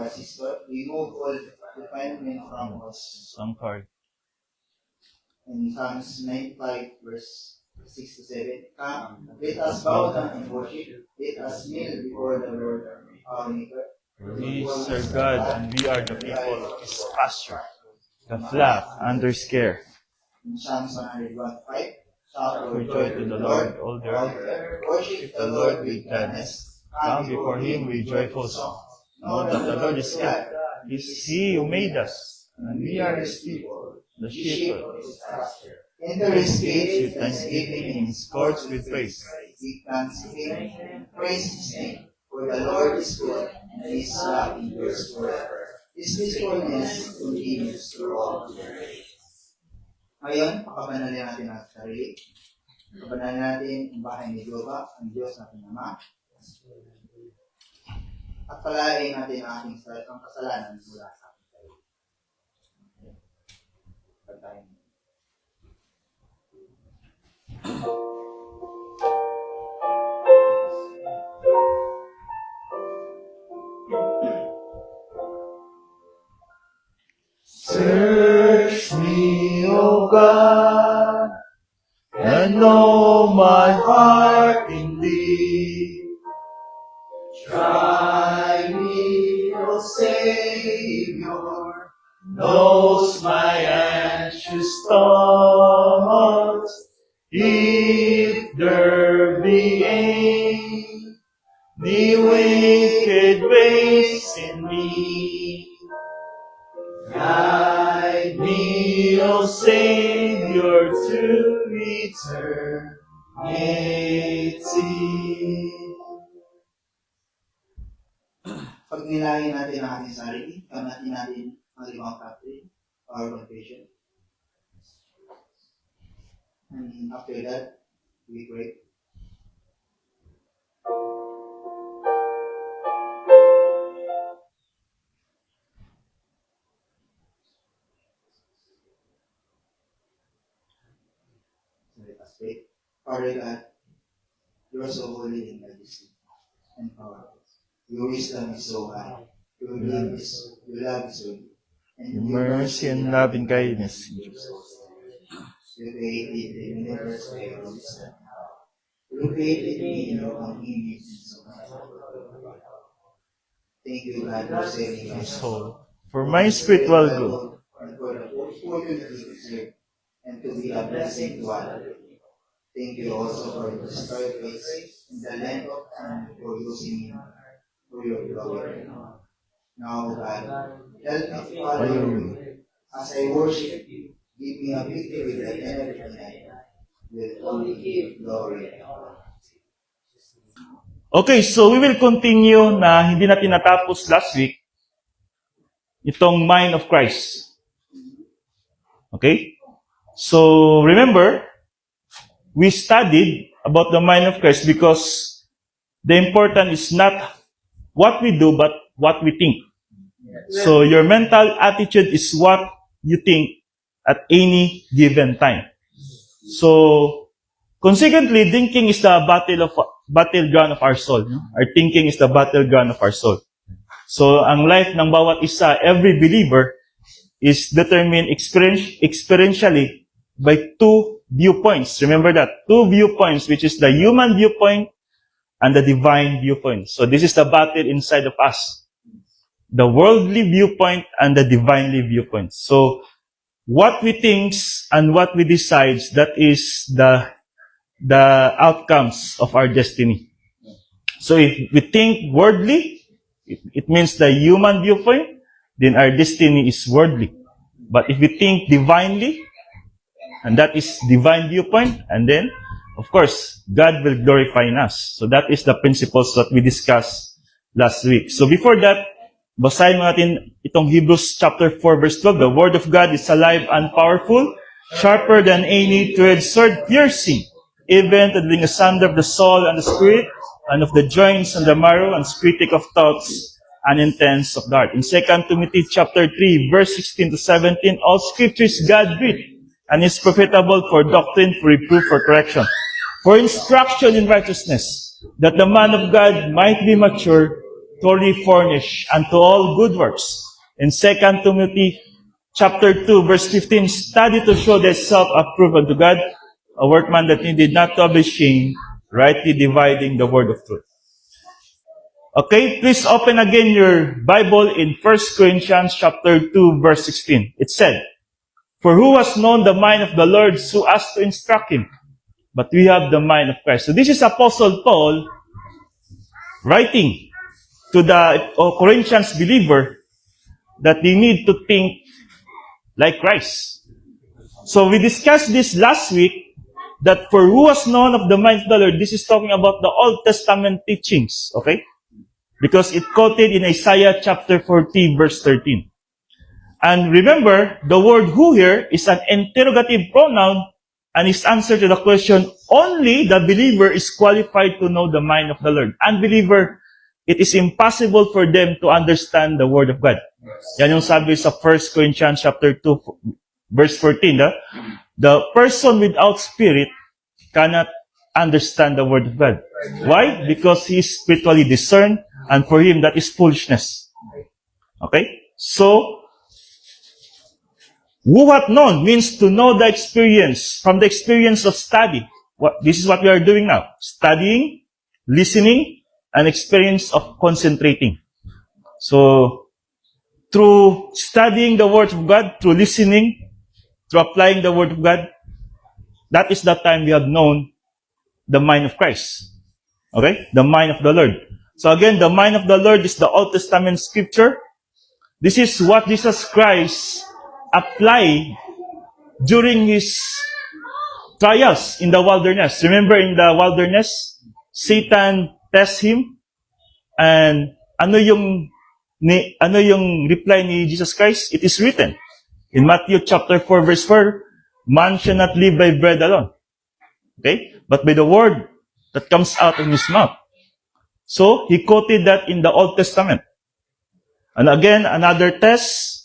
Francisco, remove all defilement from us. Some card. In Psalms 95, verse 6 to 7, come, let us bow down and worship. Let us kneel before the Lord our Maker. He is our God, and we are the people of His pasture, the flock under His care. In Psalms 101:5, shout For joy to the Lord, all the earth. worship the Lord with gladness. Come before Him with joyful songs. Know that the Lord is God. It is He who made us, and we are His people, the sheep of His pasture. Enter His gates With thanksgiving and His courts with praise. Give thanksgiving and praise His name. For the Lord is good, and His love endures forever. His faithfulness continues through all generations. Ngayon, pakabanalin natin ang sarili. Pakabanalin natin ang bahay ni Jehovah, ang Diyos natin Ama. At palayain natin ang ating kasalanan mula sa ating sarili. Pagkain. Search me, O God, and know my heart indeed. Try me, O Savior, Knows my anxious thoughts. If there be any wicked ways in me, guide me, O Savior, to eternity. Pag nilangin natin ang ating sarili, kamatin natin ang limang factory, our confession. And after that, we pray. So let us pray. Father God, you are so holy and majesty and powerful. Your wisdom is so high. Your love is so deep. And Your mercy and love and kindness. you created the universe by your wisdom. You created me in your own image and so on. Thank you, God, for saving my My soul. soul, for my spiritual good. And for the opportunity to serve and to be a blessing to other people. Thank you also for the restored place in the land of time for using me for your glory. Now, God, help me to follow you as I worship you. Give me a victory that everything I will only give glory. Okay, so we will continue na hindi natin natapos last week, itong mind of Christ. Okay? So, remember, we studied about the mind of Christ because the important is not what we do, but what we think. So, your mental attitude is what you think at any given time. So, consequently, thinking is the battleground of our soul. No? Our thinking is the battleground of our soul. So, ang life ng bawat isa, every believer, is determined experientially by two viewpoints. Remember that. Two viewpoints, which is the human viewpoint and the divine viewpoint. So, this is the battle inside of us. The worldly viewpoint and the divinely viewpoint. So, what we think and what we decide, that is the outcomes of our destiny. So if we think worldly, it means the human viewpoint, then our destiny is worldly. But if we think divinely, and that is divine viewpoint, and then, of course, God will glorify in us. So that is the principles that we discussed last week. So before that, basahin mo natin itong Hebrews chapter 4 verse 12. The Word of God is alive and powerful, sharper than any two-edged sword, piercing, even to the asunder of the soul and the spirit, and of the joints and the marrow, and critic of thoughts and intents of the heart. In 2 Timothy chapter 3 verse 16 to 17, all scripture is God-breathed, and is profitable for doctrine, for reproof, for correction, for instruction in righteousness, that the man of God might be mature, thoroughly furnished unto all good works. In 2 Timothy chapter 2, verse 15, study to show thyself approved unto God, a workman that needed not to be ashamed, rightly dividing the word of truth. Okay, please open again your Bible in 1 Corinthians chapter 2, verse 16. It said, "For who has known the mind of the Lord so as to instruct him? But we have the mind of Christ." So this is Apostle Paul writing to the Corinthians believer that they need to think like Christ. So we discussed this last week, that for who has known of the mind of the Lord, this is talking about the Old Testament teachings, okay? Because it quoted in Isaiah chapter 40, verse 13. And remember, the word who here is an interrogative pronoun, and his answer to the question, only the believer is qualified to know the mind of the Lord. Unbeliever, it is impossible for them to understand the word of God. Yan yung sabi sa 1 Corinthians chapter 2, verse 14. The person without spirit cannot understand the word of God. Why? Because he is spiritually discerned, and for him that is foolishness. Okay? So, who hath known means to know the experience, from the experience of study. This is what we are doing now. Studying, listening, and experience of concentrating. So, through studying the Word of God, through listening, through applying the Word of God, that is the time we have known the mind of Christ. Okay? The mind of the Lord. So again, the mind of the Lord is the Old Testament scripture. This is what Jesus Christ applied during his trials in the wilderness. Remember, in the wilderness, Satan tests him, and ano yung reply ni Jesus Christ? It is written in Matthew chapter 4, verse 4, "Man shall not live by bread alone, okay, but by the word that comes out of his mouth." So he quoted that in the Old Testament. And again, another test,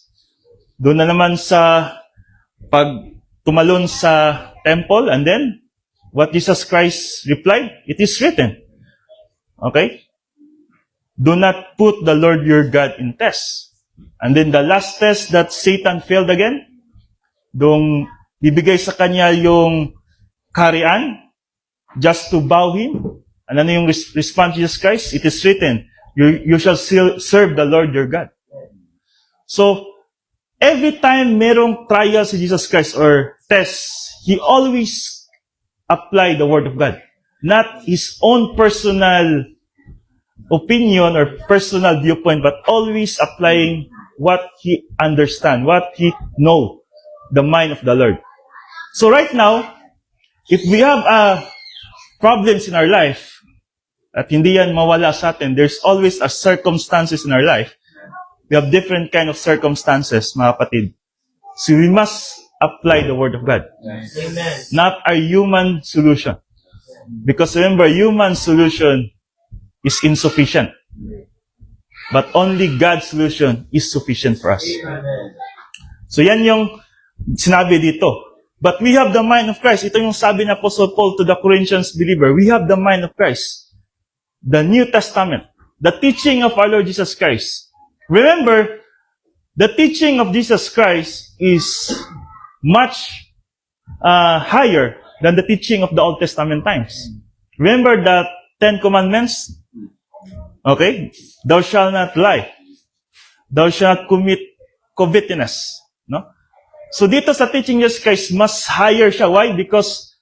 doon na naman sa pag tumalon sa temple, and then what Jesus Christ replied, "It is written." Okay? "Do not put the Lord your God in test." And then the last test that Satan failed again, dong bibigay sa kanya yung kaharian just to bow him. And ano yung response of Jesus Christ? "It is written, you shall serve the Lord your God." So, every time merong trial si Jesus Christ or test, he always applied the Word of God. Not his own personal opinion or personal viewpoint, but always applying what he understands, what he knows, the mind of the Lord. So right now, if we have problems in our life, at hindi yan mawala sa atin, there's always a circumstances in our life. We have different kind of circumstances, mga kapatid. So we must apply the Word of God. Amen. Not our human solution. Because remember, human solution is insufficient. But only God's solution is sufficient for us. Amen. So yan yung sinabi dito. But we have the mind of Christ. Ito yung sabi ni Apostle Paul to the Corinthians believer. We have the mind of Christ. The New Testament. The teaching of our Lord Jesus Christ. Remember, the teaching of Jesus Christ is much higher than the teaching of the Old Testament times. Remember the 10 Commandments? Okay? Thou shalt not lie. Thou shalt not commit covetousness. No? So dito sa teaching of Jesus Christ, mas higher siya. Why? Because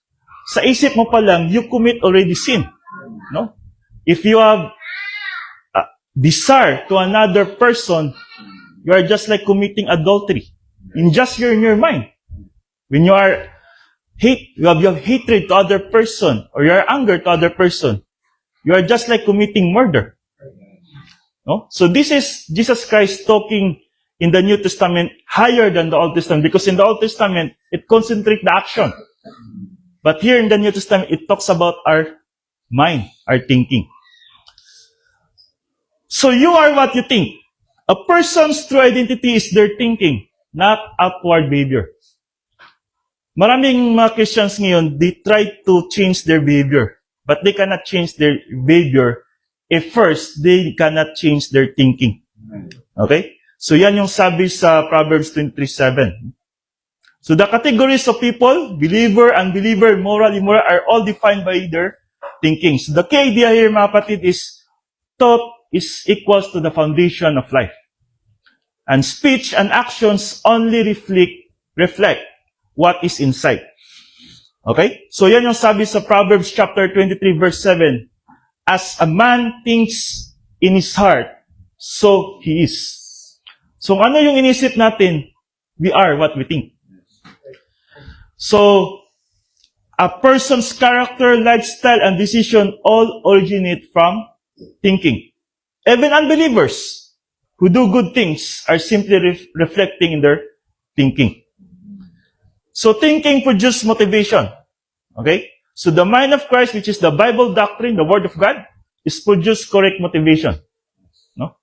sa isip mo pa lang, you commit already sin. No? If you have desire to another person, you are just like committing adultery. In your mind. When you are you have hatred to other person, or your anger to other person, you are just like committing murder. No? So this is Jesus Christ talking in the New Testament higher than the Old Testament, because in the Old Testament, it concentrates the action. But here in the New Testament, it talks about our mind, our thinking. So you are what you think. A person's true identity is their thinking, not outward behavior. Maraming mga Christians ngayon, they try to change their behavior, but they cannot change their behavior if first they cannot change their thinking. Okay? So yan yung sabi sa Proverbs 23:7. So the categories of people, believer, unbeliever, moral, immoral, are all defined by their thinking. So the key idea here, mga kapatid, is thought is equals to the foundation of life. And speech and actions only reflect what is inside. Okay? So yan yung sabi sa Proverbs chapter 23 verse 7. As a man thinks in his heart, so he is. So ano yung inisip natin? We are what we think. So, a person's character, lifestyle, and decision all originate from thinking. Even unbelievers who do good things are simply reflecting in their thinking. So, thinking produces motivation. Okay? So, the mind of Christ, which is the Bible doctrine, the Word of God, is produce correct motivation. No?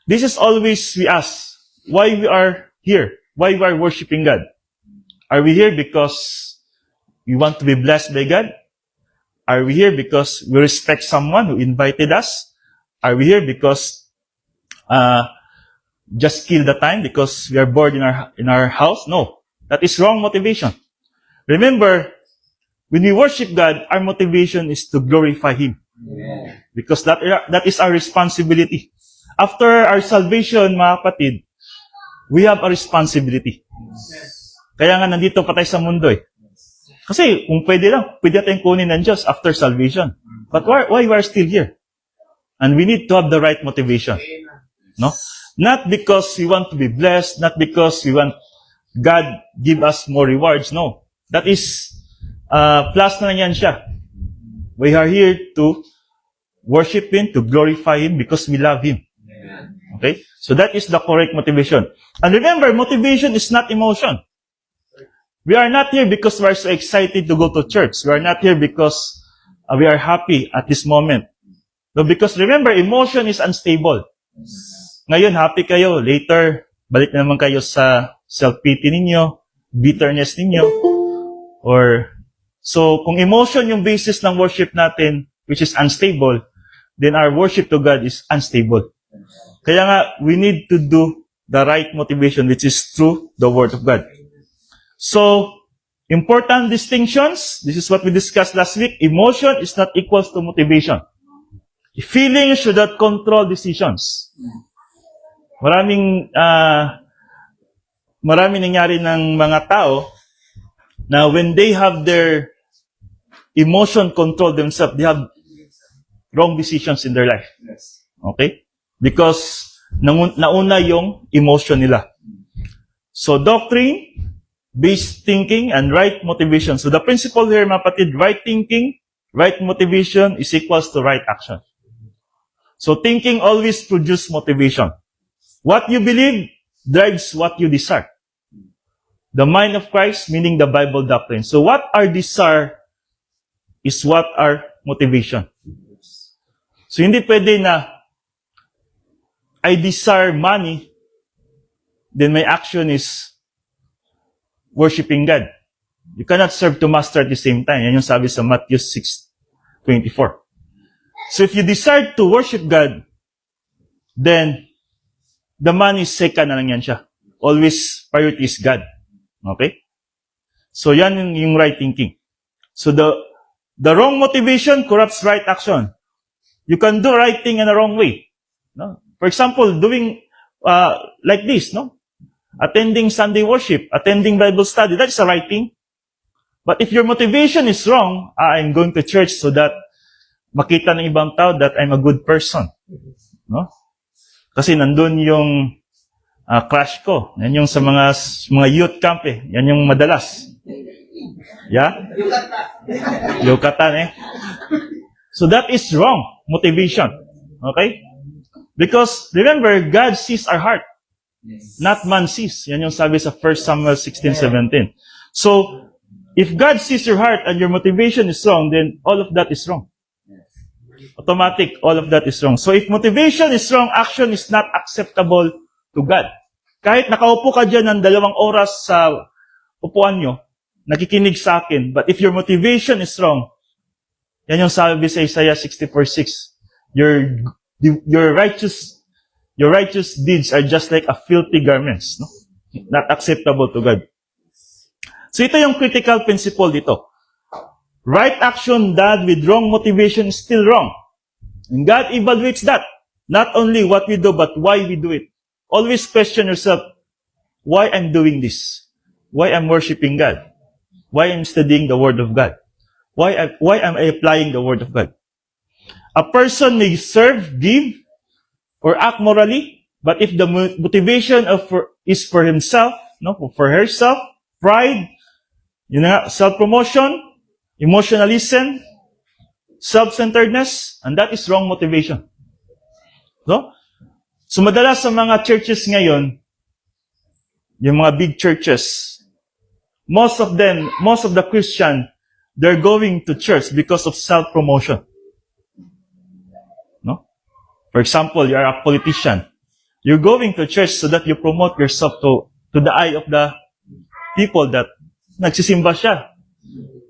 This is always we ask, why we are here, why we are worshiping God. Are we here because we want to be blessed by God? Are we here because we respect someone who invited us? Are we here because just kill the time because we are bored in our house? No, that is wrong motivation. Remember, when we worship God, our motivation is to glorify Him. Amen. Because that is our responsibility. After our salvation, mga kapatid, we have a responsibility. Kaya nga nandito pa tayo sa mundo eh. Kasi kung pwede tayong kunin ng Diyos after salvation. But why we are still here? And we need to have the right motivation. No? Not because we want to be blessed, not because we want God give us more rewards. No. That is, plus na yan siya. We are here to worship Him, to glorify Him because we love Him. Okay? So that is the correct motivation. And remember, motivation is not emotion. We are not here because we are so excited to go to church. We are not here because we are happy at this moment. No, because remember, emotion is unstable. Ngayon, happy kayo. Later, balik na naman kayo sa self-pity ninyo, bitterness ninyo. So, kung emotion yung basis ng worship natin, which is unstable, then our worship to God is unstable. Kaya nga, we need to do the right motivation, which is through the Word of God. So, important distinctions. This is what we discussed last week. Emotion is not equals to motivation. Feeling should not control decisions. Maraming nangyari ng mga tao na when they have their emotion control themselves, they have wrong decisions in their life. Okay? Because nauna yung emotion nila. So, doctrine, based thinking, and right motivation. So the principle here, mga kapatid, right thinking, right motivation is equals to right action. So thinking always produces motivation. What you believe drives what you desire. The mind of Christ, meaning the Bible doctrine. So what our desire is what our motivation. So hindi pwede na I desire money, then my action is worshiping God. You cannot serve two masters at the same time. Yan yung sabi sa Matthew 6:24. So if you decide to worship God, then the money is second na lang yan siya. Always priority is God. Okay? So yan yung right thinking. So the wrong motivation corrupts right action. You can do right thing in a wrong way. No? For example, doing like this, no? Attending Sunday worship, attending Bible study, that's the right thing. But if your motivation is wrong, I'm going to church so that makita ng ibang tao that I'm a good person. No? Kasi nandun yung crush ko. Yan yung sa mga youth camp eh. Yan yung madalas. Yeah? Yucatan eh. So that is wrong motivation. Okay? Because remember, God sees our heart. Not man sees. Yan yung sabi sa 1 Samuel 16:17. So, if God sees your heart and your motivation is wrong, then all of that is wrong. Automatic, all of that is wrong. So, if motivation is wrong, action is not acceptable to God. Kahit nakaupo ka dyan ng 2 oras sa upuan nyo, nakikinig sa akin, but if your motivation is wrong, Yan yung sabi sa Isaiah 64:6. Your righteous deeds are just like a filthy garments, no? Not acceptable to God. So ito yung critical principle dito. Right action done with wrong motivation is still wrong. And God evaluates that. Not only what we do, but why we do it. Always question yourself, why I'm doing this? Why I'm worshiping God? Why I'm studying the Word of God? Why am I applying the Word of God? A person may serve, give, or act morally, but if the motivation is for himself, no, for herself, pride, self-promotion, emotionalism, self-centeredness, and that is wrong motivation. No? So madalas sa mga churches ngayon, yung mga big churches, most of the Christian, they're going to church because of self-promotion. No? For example, you're a politician. You're going to church so that you promote yourself to the eye of the people that nagsisimba siya.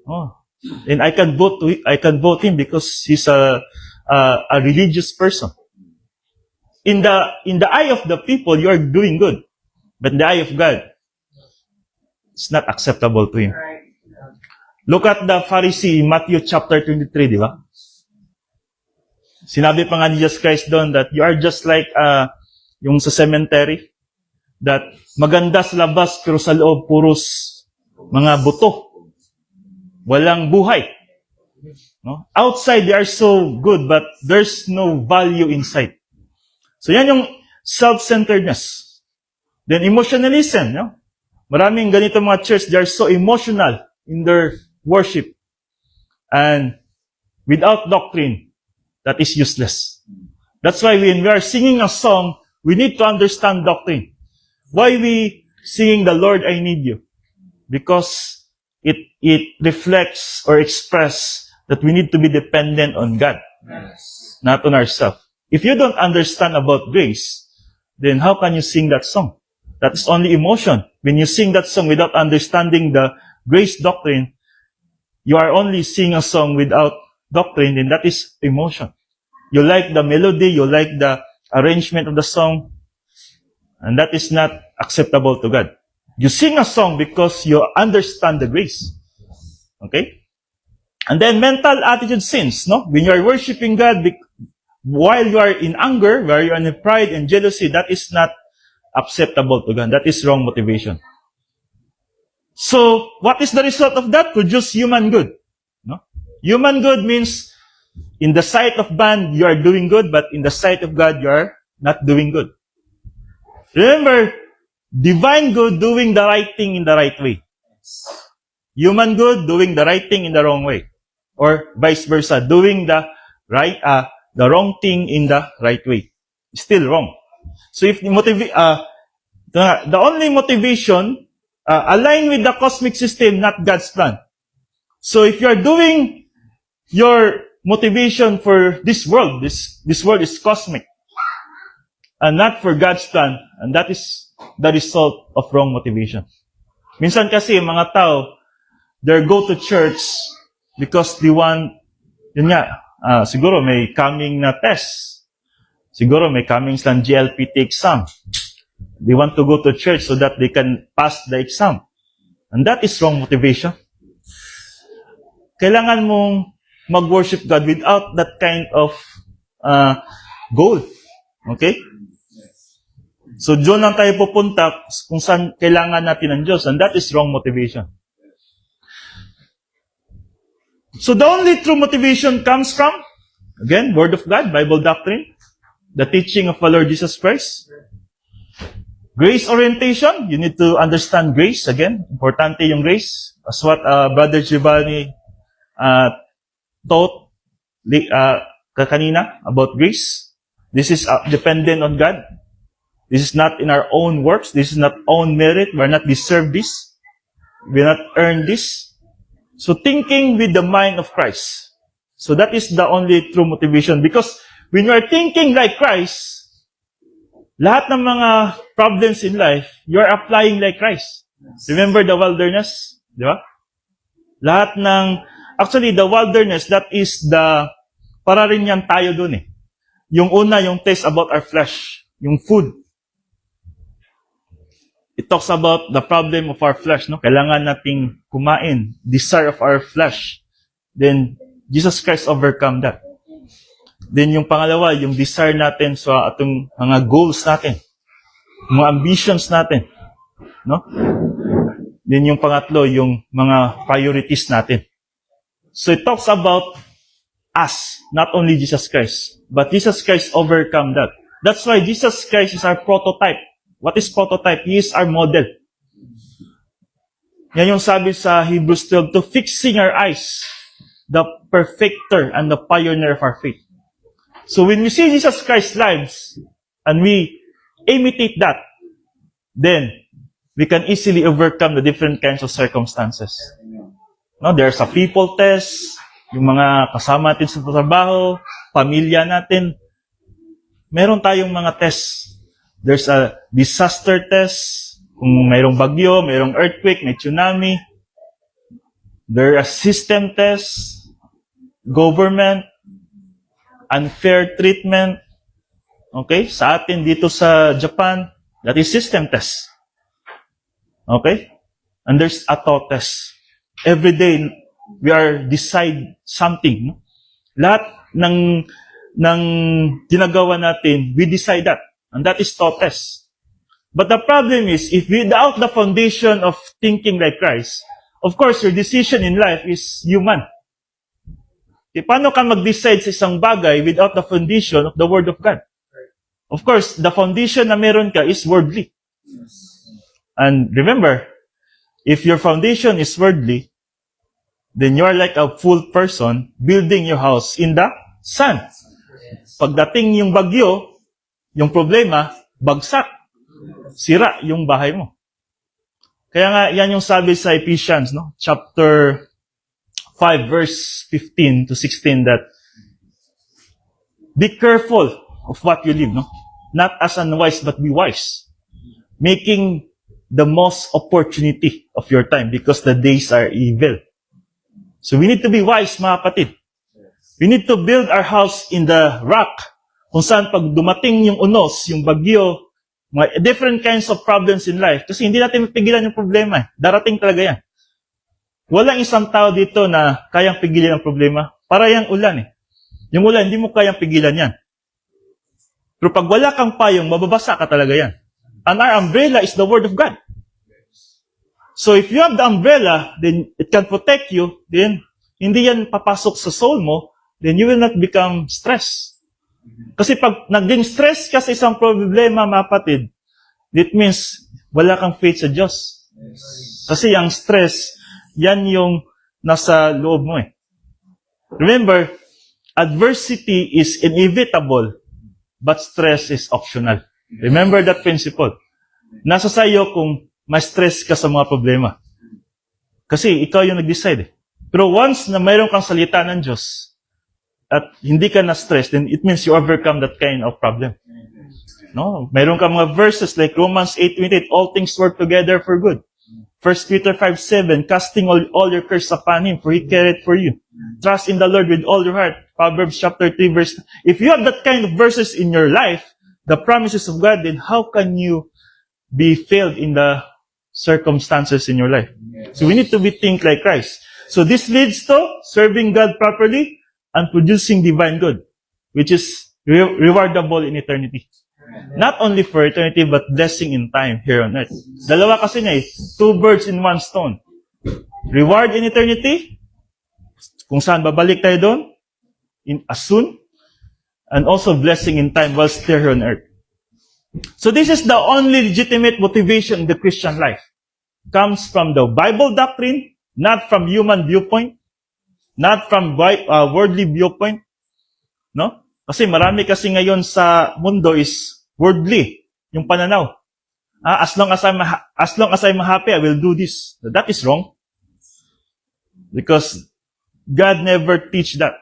Oh. And I can vote him because he's a religious person. In the eye of the people, you are doing good. But in the eye of God, it's not acceptable to him. Look at the Pharisee in Matthew chapter 23, di ba? Sinabi pa nga ni Jesus Christ doon that you are just like yung sa cemetery, that maganda sa labas pero sa loob puros mga buto. Walang buhay. No? Outside, they are so good, but there's no value inside. So yan yung self-centeredness. Then emotionalism. No? Maraming ganito mga church, they are so emotional in their worship. And without doctrine, that is useless. That's why when we are singing a song, we need to understand doctrine. Why we singing the Lord, I Need You? Because it reflects or express that we need to be dependent on God, not on ourselves. If you don't understand about grace, then how can you sing that song? That is only emotion. When you sing that song without understanding the grace doctrine, you are only singing a song without doctrine, then that is emotion. You like the melody, you like the arrangement of the song, and that is not acceptable to God. You sing a song because you understand the grace. Okay? And then mental attitude sins, no? When you are worshiping God, while you are in anger, while you are in pride and jealousy, that is not acceptable to God. That is wrong motivation. So, what is the result of that? Produce human good. No? Human good means, in the sight of man, you are doing good, but in the sight of God, you are not doing good. Remember, divine good, doing the right thing in the right way. Human good, doing the right thing in the wrong way. Or vice versa, doing the wrong thing in the right way. Still wrong. So if the only motivation align with the cosmic system, not God's plan. So if you are doing your motivation for this world, this world is cosmic, and not for God's plan, and that is the result of wrong motivation. Minsan kasi mga tao, they go to church because they want, yun nga, siguro may coming na test. Siguro may coming silang GLPT exam. They want to go to church so that they can pass the exam. And that is wrong motivation. Kailangan mong mag-worship God without that kind of goal. Okay? So, doon lang tayo pupunta kung saan kailangan natin ng Diyos. And that is wrong motivation. So, the only true motivation comes from, again, Word of God, Bible doctrine, the teaching of our Lord Jesus Christ. Grace orientation, you need to understand grace. Again, importante yung grace. As what Brother Giovanni taught kanina about grace. This is dependent on God. This is not in our own works. This is not own merit. We are not deserve this. We are not earn this. So thinking with the mind of Christ. So that is the only true motivation. Because when you are thinking like Christ, lahat ng mga problems in life, you are applying like Christ. Remember the wilderness? Di ba? Lahat ng Actually, the wilderness, that is para rin yan tayo dun eh. Yung una, yung taste about our flesh. Yung food. It talks about the problem of our flesh, no? Kailangan nating kumain. Desire of our flesh. Then, Jesus Christ overcome that. Then, yung pangalawa, yung desire natin sa atong mga goals natin. Mga ambitions natin. No? Then, yung pangatlo, yung mga priorities natin. So, it talks about us, not only Jesus Christ. But Jesus Christ overcome that. That's why Jesus Christ is our prototype. What is prototype? He is our model. Yan yung sabi sa Hebrews 12, to fixing our eyes, the perfecter and the pioneer of our faith. So when we see Jesus Christ's lives, and we imitate that, then we can easily overcome the different kinds of circumstances. No, there's a people test, yung mga kasama natin sa trabaho, pamilya natin. Meron tayong mga tests. There's a disaster test. Kung mayroong bagyo, mayroong earthquake, may tsunami. There are system tests, government, unfair treatment. Okay? Sa atin dito sa Japan, that is system test. Okay? And there's a thought test. Every day, we are decide something. No? Lahat ng ginagawa natin, we decide that. And that is thought test. But the problem is, if without the foundation of thinking like Christ, of course, your decision in life is human. Okay, paano ka mag-decide sa isang bagay without the foundation of the Word of God? Of course, the foundation na meron ka is worldly. And remember, if your foundation is worldly, then you are like a fool person building your house in the sand. Pagdating yung bagyo, yung problema, bagsak. Sira yung bahay mo. Kaya nga, yan yung sabi sa Ephesians, no? Chapter 5, verse 15 to 16, that be careful of what you live, no? Not as unwise, but be wise. Making the most opportunity of your time because the days are evil. So we need to be wise, mga kapatid. We need to build our house in the rock. Kung saan pag dumating yung unos, yung bagyo, mga different kinds of problems in life. Kasi hindi natin mapigilan yung problema. Darating talaga yan. Walang isang tao dito na kayang pigilan ang problema. Para yung ulan eh. Yung ulan, hindi mo kayang pigilan yan. Pero pag wala kang payong, mababasa ka talaga yan. And our umbrella is the Word of God. So if you have the umbrella, then it can protect you, then hindi yan papasok sa soul mo, then you will not become stressed. Kasi pag naging stress ka sa isang problema, mga kapatid, it means wala kang faith sa Diyos. Kasi yung stress, yan yung nasa loob mo eh. Remember, adversity is inevitable, but stress is optional. Remember that principle. Nasa sayo kung ma-stress ka sa mga problema. Kasi ikaw yung nag-decide eh. Pero once na mayroon kang salita ng Diyos, at hindi ka na-stress, then it means you overcome that kind of problem. No? Mayroon ka mga verses like Romans 8:28, all things work together for good. 1 Peter 5:7, casting all your cares upon Him, for He careth for you. Trust in the Lord with all your heart. Proverbs chapter 3, verse. If you have that kind of verses in your life, the promises of God, then how can you be failed in the circumstances in your life? So we need to think like Christ. So this leads to serving God properly, and producing divine good, which is rewardable in eternity. Not only for eternity, but blessing in time here on earth. Dalawa kasi niya eh. 2 birds in 1 stone. Reward in eternity, kung saan babalik tayo doon, as soon, and also blessing in time while still here on earth. So this is the only legitimate motivation in the Christian life. Comes from the Bible doctrine, not from human viewpoint, not from worldly viewpoint. No? Kasi marami kasi ngayon sa mundo is worldly, yung pananaw. As long as I'm happy, I will do this. That is wrong. Because God never teach that.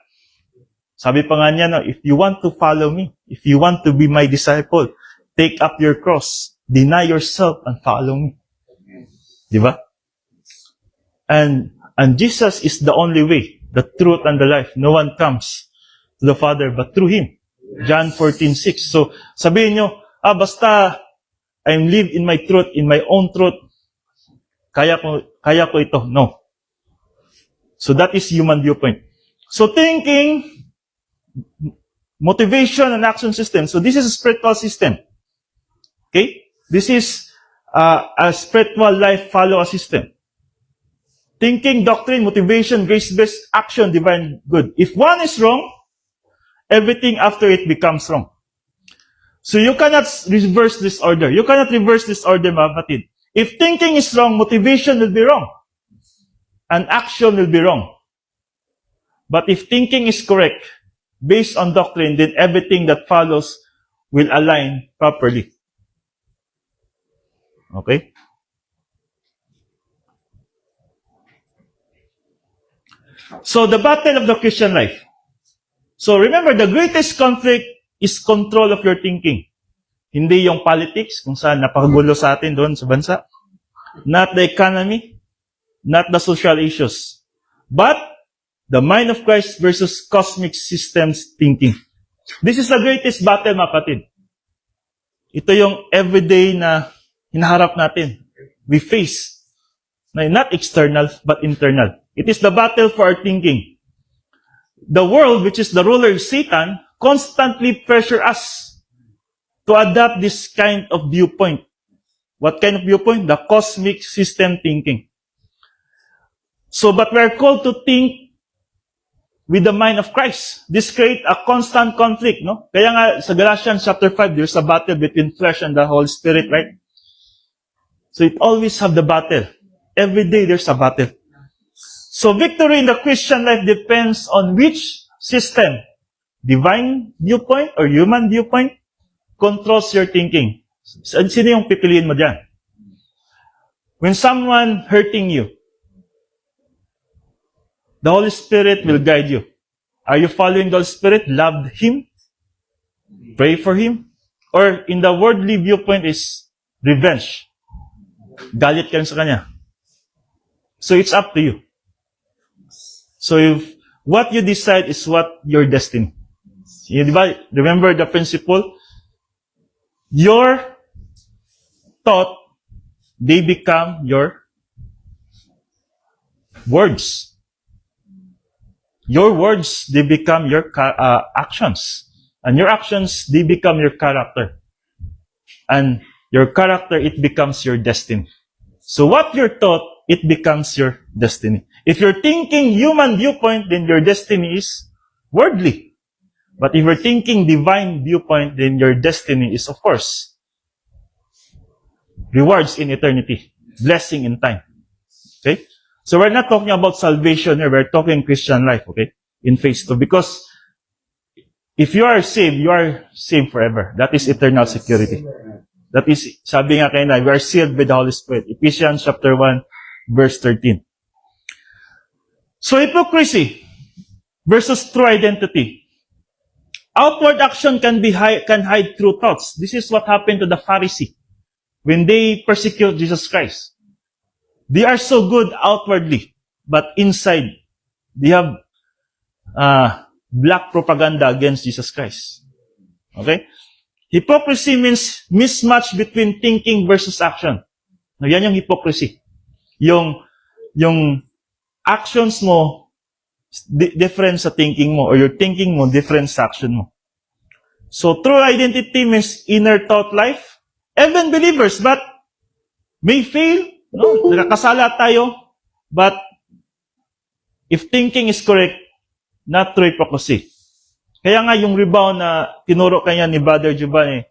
Sabi pa nga niya, no, if you want to follow me, if you want to be my disciple, take up your cross, deny yourself, and follow me. Di ba? And Jesus is the only way the truth, and the life. No one comes to the Father but through Him. John 14:6. So, sabihin nyo, basta I'm live in my truth, in my own truth, kaya ko ito. No. So that is human viewpoint. So thinking, motivation, and action system. So this is a spiritual system. Okay? This is a spiritual life follow a system. Thinking, doctrine, motivation, grace-based action, divine good. If one is wrong, everything after it becomes wrong. So you cannot reverse this order. You cannot reverse this order, mga kapatid. If thinking is wrong, motivation will be wrong. And action will be wrong. But if thinking is correct, based on doctrine, then everything that follows will align properly. Okay? So the battle of the Christian life. So remember, the greatest conflict is control of your thinking. Hindi yung politics, kung saan napakagulo sa atin doon sa bansa. Not the economy, not the social issues. But the mind of Christ versus cosmic systems thinking. This is the greatest battle, mga kapatid. Ito yung everyday na hinaharap natin. We face. Not external, but internal. It is the battle for our thinking. The world, which is the ruler, Satan, constantly pressure us to adopt this kind of viewpoint. What kind of viewpoint? The cosmic system thinking. So, but we are called to think with the mind of Christ. This creates a constant conflict, no? Kaya nga, sa Galatians chapter 5, there's a battle between flesh and the Holy Spirit, right? So, it always have the battle. Every day, there's a battle. So, victory in the Christian life depends on which system, divine viewpoint or human viewpoint, controls your thinking. Sino yung pipiliin mo dyan? When someone hurting you, the Holy Spirit will guide you. Are you following the Holy Spirit? Love Him? Pray for Him? Or in the worldly viewpoint is revenge. Galit ka rin sa Kanya. So it's up to you. So if what you decide is what your destiny. Remember the principle? Your thought, they become your words. Your words, they become your actions. And your actions, they become your character. And your character, it becomes your destiny. So what you're taught, it becomes your destiny. If you're thinking human viewpoint, then your destiny is worldly. But if you're thinking divine viewpoint, then your destiny is, of course, rewards in eternity, blessing in time. Okay? So we're not talking about salvation here, we're talking Christian life, okay? In phase 2. Because if you are saved forever. That is eternal security. That is, sabi nga kayo na, we are sealed with the Holy Spirit. Ephesians chapter 1, verse 13. So hypocrisy versus true identity. Outward action can hide true thoughts. This is what happened to the Pharisee when they persecute Jesus Christ. They are so good outwardly, but inside they have black propaganda against Jesus Christ. Okay? Hypocrisy means mismatch between thinking versus action. No, yan yung hypocrisy. Yung actions mo different sa thinking mo, or your thinking mo different sa action mo. So true identity means inner thought life. Even believers, but may fail. No, nakakasala tayo. But if thinking is correct, not true hypocrisy. Kaya nga yung rebound na tinuro kanya ni Brother Giovanni,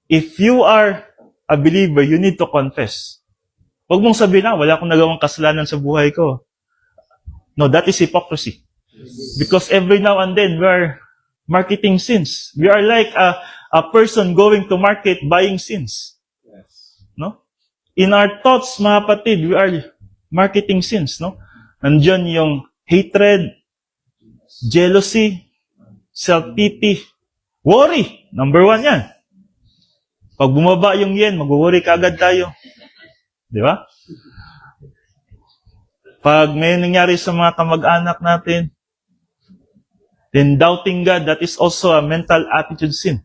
if you are a believer, you need to confess. Huwag mong sabihin na, wala akong nagawang kasalanan sa buhay ko. No, that is hypocrisy. Because every now and then, we are marketing sins. We are like a person going to market buying sins. No? In our thoughts, mga kapatid, we are marketing sins. No? Nandiyan yung hatred, jealousy, self-pity, worry. Number 1 yan. Pag bumaba yung yen, mag-worry ka agad tayo. Di ba? Pag may nangyari sa mga kamag-anak natin, then doubting God, that is also a mental attitude sin.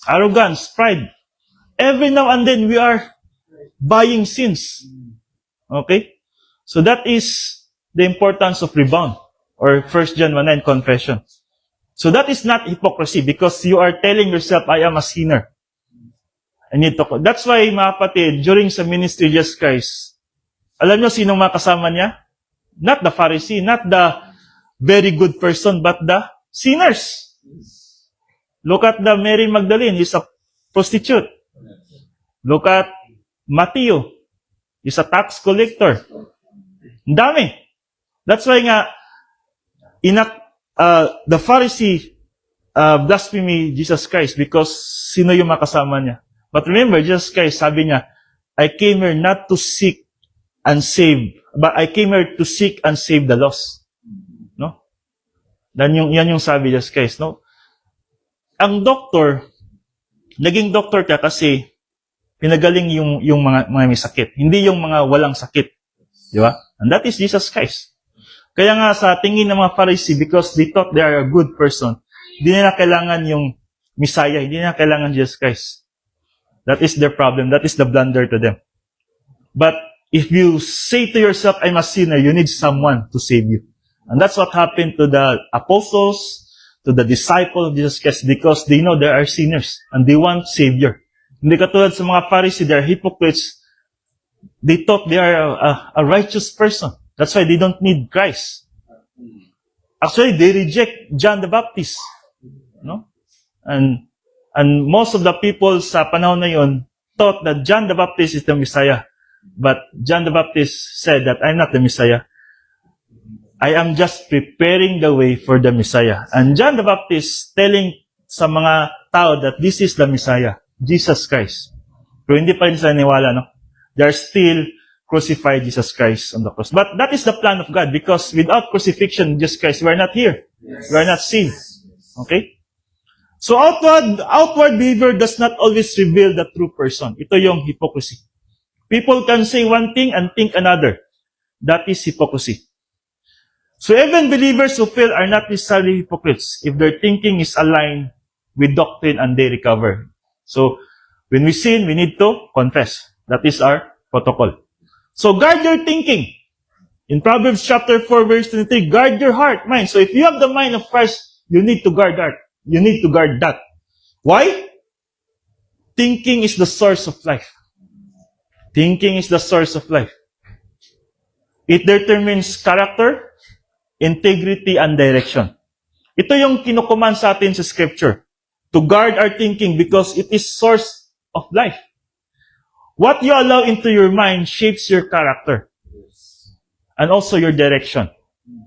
Arrogance, pride. Every now and then, we are buying sins. Okay? So that is the importance of rebound, or 1 John 1:9 confession. So that is not hypocrisy because you are telling yourself, I am a sinner. I need to. That's why, mga kapatid, during sa ministry of Jesus Christ, alam nyo sinong mga kasama niya? Not the Pharisee, not the very good person, but the sinners. Look at the Mary Magdalene, he's a prostitute. Look at Matthew, he's a tax collector. Ang dami. That's why nga, the Pharisee blasphemy Jesus Christ because sino yung makasama niya. But remember, Jesus Christ, sabi niya, I came here not to seek and save, but I came here to seek and save the lost. No? Yan yung sabi Jesus Christ. No? Ang doktor, naging doktor ka kasi pinagaling yung mga may sakit. Hindi yung mga walang sakit. Di ba? And that is Jesus Christ. Kaya nga sa tingin ng mga Pharisee, because they thought they are a good person, hindi nila kailangan yung Messiah, hindi nila kailangan Jesus Christ. That is their problem. That is the blunder to them. But if you say to yourself, I'm a sinner, you need someone to save you. And that's what happened to the apostles, to the disciples of Jesus Christ, because they know they are sinners and they want Savior. Hindi katulad sa mga Pharisee, they are hypocrites. They thought they are a righteous person. That's why they don't need Christ. Actually, they reject John the Baptist. No? And most of the people sa panahon na yun thought that John the Baptist is the Messiah. But John the Baptist said that I'm not the Messiah. I am just preparing the way for the Messiah. And John the Baptist telling sa mga tao that this is the Messiah, Jesus Christ. Pero hindi pa rin sila niwala, no? They are still crucified Jesus Christ on the cross. But that is the plan of God because without crucifixion, Jesus Christ, we are not here. We are not saved. Okay? So outward behavior does not always reveal the true person. Ito yung hypocrisy. People can say one thing and think another. That is hypocrisy. So even believers who fail are not necessarily hypocrites if their thinking is aligned with doctrine and they recover. So when we sin, we need to confess. That is our protocol. So guard your thinking. In Proverbs chapter 4 verse 23, guard your heart, mind. So if you have the mind of Christ, you need to guard that. You need to guard that. Why? Thinking is the source of life. Thinking is the source of life. It determines character, integrity, and direction. Ito yung kinukuman sa atin sa Scripture. To guard our thinking because it is source of life. What you allow into your mind shapes your character. And also your direction.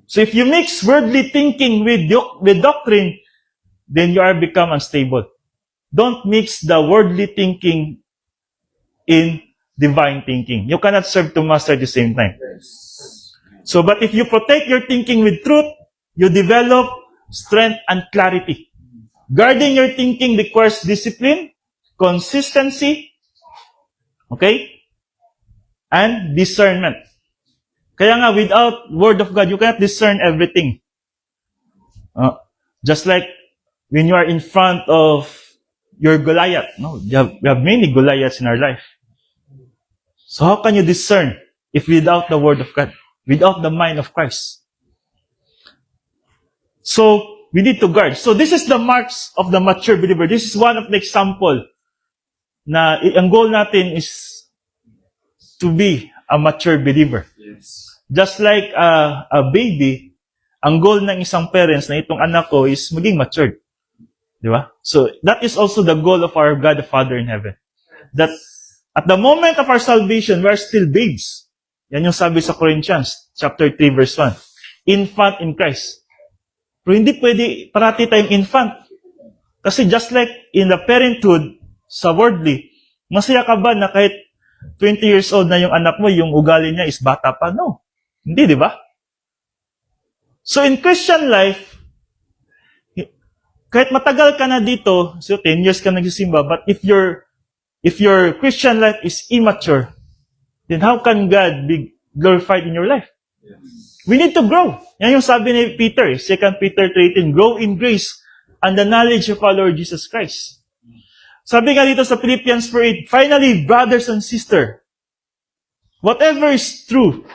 So if you mix worldly thinking with doctrine, then you are become unstable. Don't mix the worldly thinking in divine thinking. You cannot serve two masters at the same time. So, but if you protect your thinking with truth, you develop strength and clarity. Guarding your thinking requires discipline, consistency, okay, and discernment. Kaya nga, without Word of God, you cannot discern everything. Just like when you are in front of your Goliath, no, we have many Goliaths in our life. So how can you discern if without the Word of God, without the mind of Christ? So we need to guard. So this is the marks of the mature believer. This is one of the example na ang goal natin is to be a mature believer. Yes. Just like a baby, ang goal ng isang parents na itong anak ko is maging matured. Di ba? So that is also the goal of our God the Father in heaven. That at the moment of our salvation, we are still babes. Yan yung sabi sa Corinthians, chapter 3, verse 1. Infant in Christ. Pero hindi pwede parati tayong infant. Kasi just like in the parenthood, sa worldly, masaya ka ba na kahit 20 years old na yung anak mo, yung ugali niya is bata pa? No. Hindi, di ba? So in Christian life, kahit matagal ka na dito, so 10 years ka nagsisimba, but if your Christian life is immature, then how can God be glorified in your life? We need to grow. Yan yung sabi ni Peter, 2 Peter 3:18, grow in grace and the knowledge of our Lord Jesus Christ. Sabi nga dito sa Philippians 4:8, finally, brothers and sisters, whatever is true,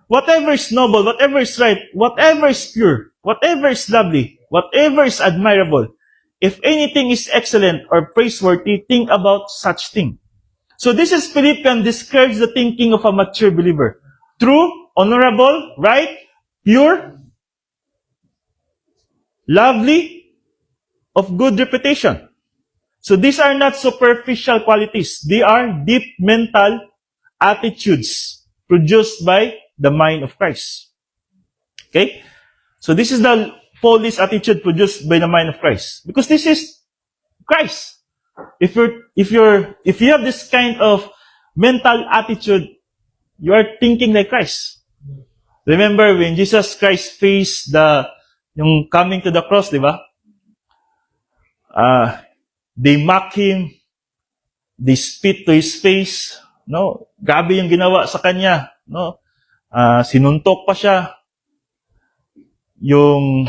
whatever is noble, whatever is right, whatever is pure, whatever is lovely, whatever is admirable, if anything is excellent or praiseworthy, think about such thing. So this is Philippians describes the thinking of a mature believer. True, honorable, right, pure, lovely, of good reputation. So these are not superficial qualities. They are deep mental attitudes produced by the mind of Christ. Okay? So this is the Paulist attitude produced by the mind of Christ. Because this is Christ. If you have this kind of mental attitude, you are thinking like Christ. Remember when Jesus Christ faced yung coming to the cross, di ba? They mock him, they spit to his face, no? Grabe yung ginawa sa kanya, no? Sinuntok pa siya. Yung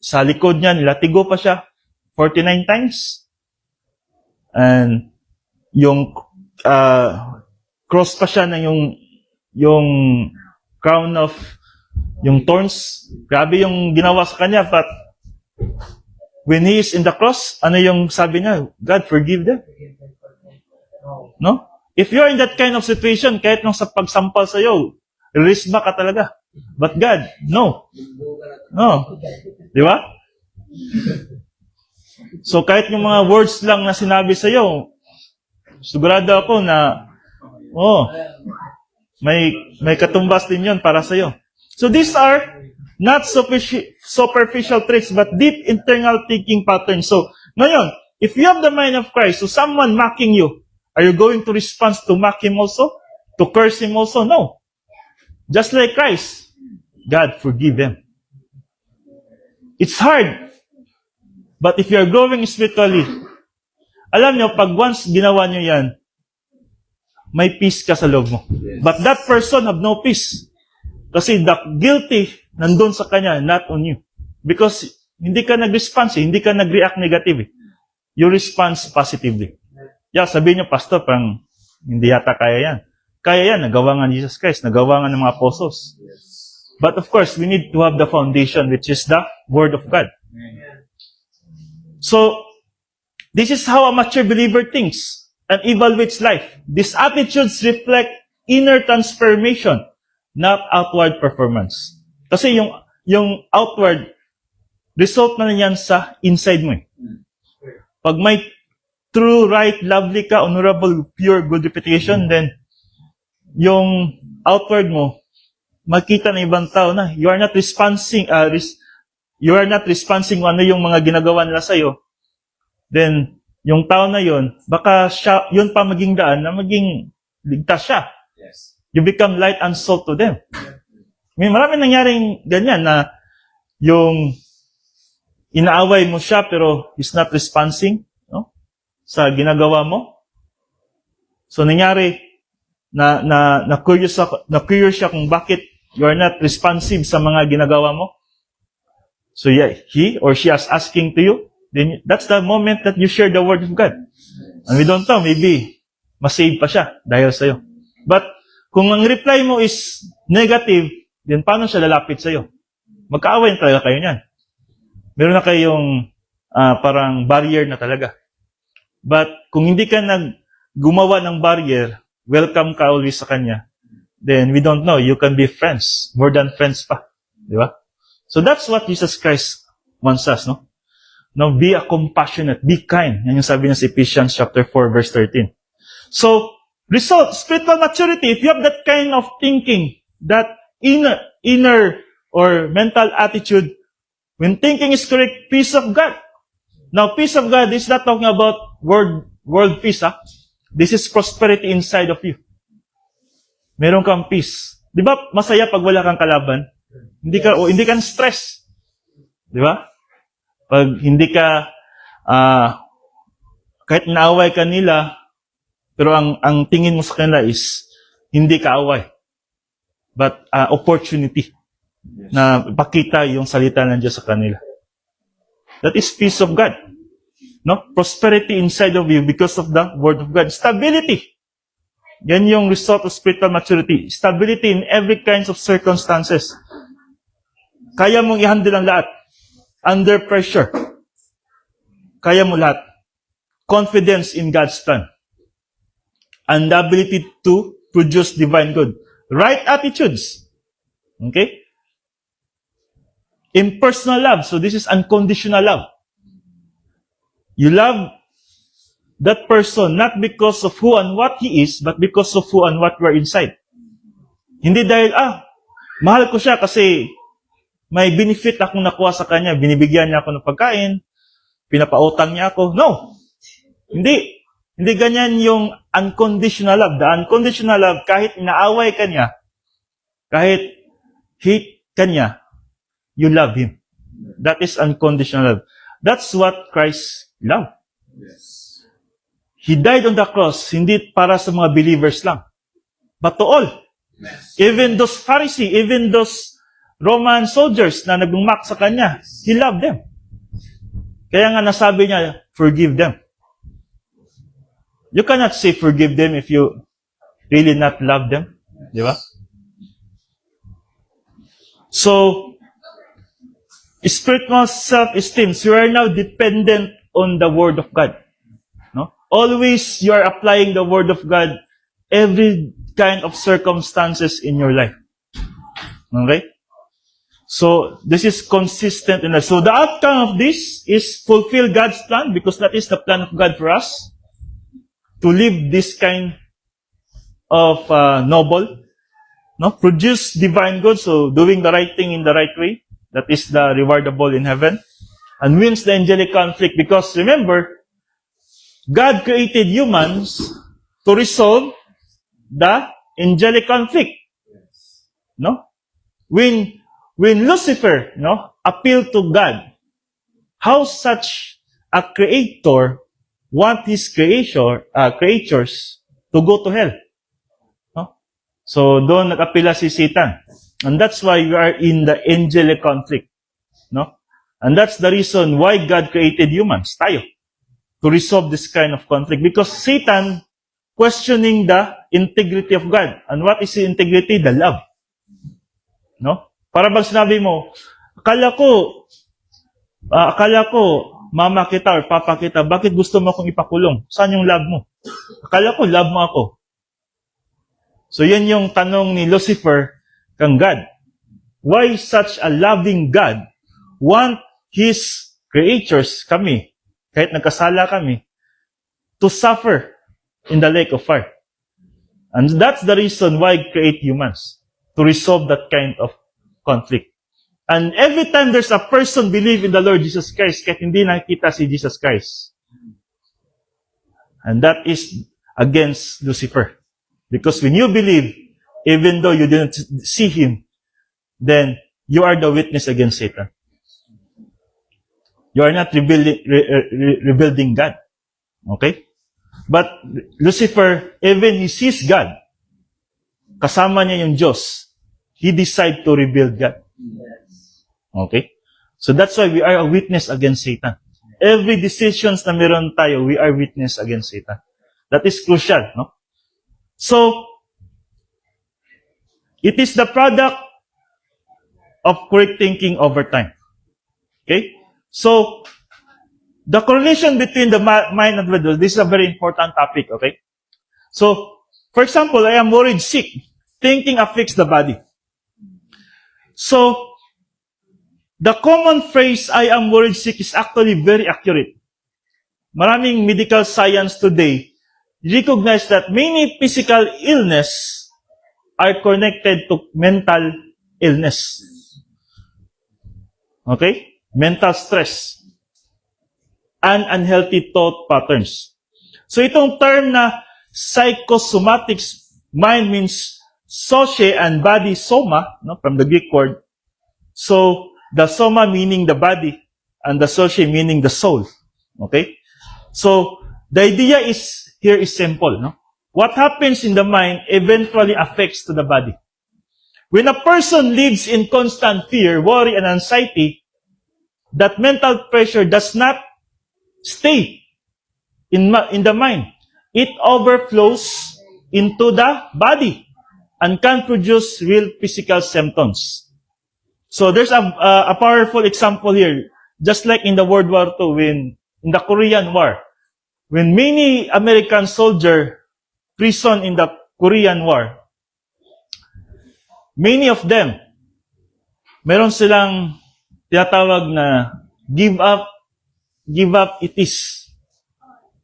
sa likod niya, nilatigo pa siya 49 times. And yung cross pa siya na yung crown of yung thorns. Grabe yung ginawa sa kanya, but when he is in the cross, ano yung sabi niya? God, forgive them. No? If you're in that kind of situation, kahit nung sa pagsampal sa'yo, release back ka talaga. But God, no. No. Di ba? So kahit yung mga words lang na sinabi sa'yo, sigurado ako na, may katumbas din yun para sa'yo. So these are not superficial traits, but deep internal thinking patterns. So, ngayon, if you have the mind of Christ, so someone mocking you, are you going to respond to mock him also? To curse him also? No. Just like Christ, God, forgive them. It's hard. But if you're growing spiritually, alam nyo, pag once ginawa nyo yan, may peace ka sa loob mo. But that person have no peace. Kasi the guilty nandun sa kanya, not on you. Because hindi ka nag-response, hindi ka nag-react negative. You respond positively. Yeah, sabihin nyo, Pastor, parang hindi yata kaya yan. Kaya yan, nagawa nga ni Jesus Christ, nagawa nga ng mga apostles. But of course, we need to have the foundation, which is the Word of God. So, this is how a mature believer thinks and evaluates life. These attitudes reflect inner transformation, not outward performance. Kasi yung outward, result na yan sa inside mo. Pag may true, right, lovely ka, honorable, pure, good reputation, then yung outward mo, makita ng ibang tao na you are not responding kung ano yung mga ginagawa nila sa'yo, then yung tao na yun, baka siya, yun pa maging daan na maging ligtas siya. Yes. You become light and salt to them. May maraming nangyaring ganyan na yung inaaway mo siya pero he's not responding, no? Sa ginagawa mo. So nangyari na curious siya kung bakit you are not responsive sa mga ginagawa mo. So yeah, he or she is asking to you, then that's the moment that you share the word of God. And we don't know, maybe masave pa siya dahil sa'yo. But kung ang reply mo is negative, then paano siya lalapit sa'yo? Magkaaway talaga kayo niyan. Meron na kayong parang barrier na talaga. But kung hindi ka gumawa ng barrier, welcome ka always sa kanya, then we don't know, you can be friends, more than friends pa. Di ba? So that's what Jesus Christ wants us, no? Now, be a compassionate, be kind. Yan yung sabi niya sa Ephesians chapter 4, verse 13. So, result, spiritual maturity, if you have that kind of thinking, that inner or mental attitude, when thinking is correct, peace of God. Now, peace of God is not talking about world peace, ha? This is prosperity inside of you. Meron kang peace. Di ba masaya pag wala kang kalaban? Hindi ka stress. Di ba? Pag hindi ka, kahit naaway ka nila, pero ang tingin mo sa kanila is, hindi ka away. but opportunity na pakita yung salita ng Diyos sa kanila. That is peace of God. No? Prosperity inside of you because of the Word of God. Stability. Yan yung result of spiritual maturity. Stability in every kinds of circumstances. Kaya mong i-handle ang lahat. Under pressure. Kaya mo lahat. Confidence in God's plan. And the ability to produce divine good. Right attitudes. Okay? Impersonal love. So this is unconditional love. You love that person not because of who and what he is, but because of who and what you are inside. Hindi dahil, mahal ko siya kasi may benefit akong nakuha sa kanya. Binibigyan niya ako ng pagkain. Pinapautang niya ako. No! Hindi. Hindi ganyan yung unconditional love. The unconditional love, kahit inaaway ka niya, kahit hate ka niya, you love him. That is unconditional love. That's what Christ loved. He died on the cross, hindi para sa mga believers lang, but to all. Even those Pharisees, even those Roman soldiers na naglumak sa kanya, He loved them. Kaya nga nasabi niya, forgive them. You cannot say forgive them if you really not love them. Di ba? So, spiritual self-esteem. So you are now dependent on the Word of God. No? Always you are applying the Word of God every kind of circumstances in your life. Okay? So, this is consistent in that. So, the outcome of this is fulfill God's plan because that is the plan of God for us. To live this kind of noble. No? Produce divine good. So, doing the right thing in the right way. That is the rewardable in heaven. And wins the angelic conflict. Because remember, God created humans to resolve the angelic conflict. No? When Lucifer, appealed to God, how such a creator want his creatures to go to hell? No? So, doon nag-apila si Satan. And that's why we are in the angelic conflict. No? And that's the reason why God created humans, tayo, to resolve this kind of conflict. Because Satan questioning the integrity of God. And what is the integrity? The love. No? Para bang sinabi mo, akala ko, mama kita or papa kita, bakit gusto mo akong ipakulong? Saan yung love mo? Akala ko, love mo ako. So, yan yung tanong ni Lucifer kang God. Why such a loving God want His creatures, kami, kahit nagkasala kami, to suffer in the lake of fire? And that's the reason why He create humans, to resolve that kind of conflict. And every time there's a person believe in the Lord Jesus Christ, kahit hindi nakikita si Jesus Christ. And that is against Lucifer. Because when you believe, even though you didn't see Him, then you are the witness against Satan. You are not rebuilding God. Okay? But Lucifer, even he sees God, kasama niya yung Diyos, he decided to rebuild God. Okay? So that's why we are a witness against Satan. Every decisions na meron tayo, we are witness against Satan. That is crucial, no? So, it is the product of correct thinking over time. Okay? So, the correlation between the mind and the will, this is a very important topic, okay? So, for example, I am worried sick. Thinking affects the body. So, the common phrase, I am worried sick, is actually very accurate. Maraming medical science today recognize that many physical illness are connected to mental illness. Okay? Mental stress. And unhealthy thought patterns. So itong term na psychosomatics, mind means soche and body soma, from the Greek word. So, the soma meaning the body, and the soche meaning the soul. Okay? So, the idea here is simple, no? What happens in the mind eventually affects to the body. When a person lives in constant fear, worry, and anxiety, that mental pressure does not stay in the mind. It overflows into the body and can produce real physical symptoms. So there's a powerful example here. Just like in the World War II, in the Korean War, when many American soldiers prisoned in the Korean War, many of them, meron silang tinatawag na give up it is.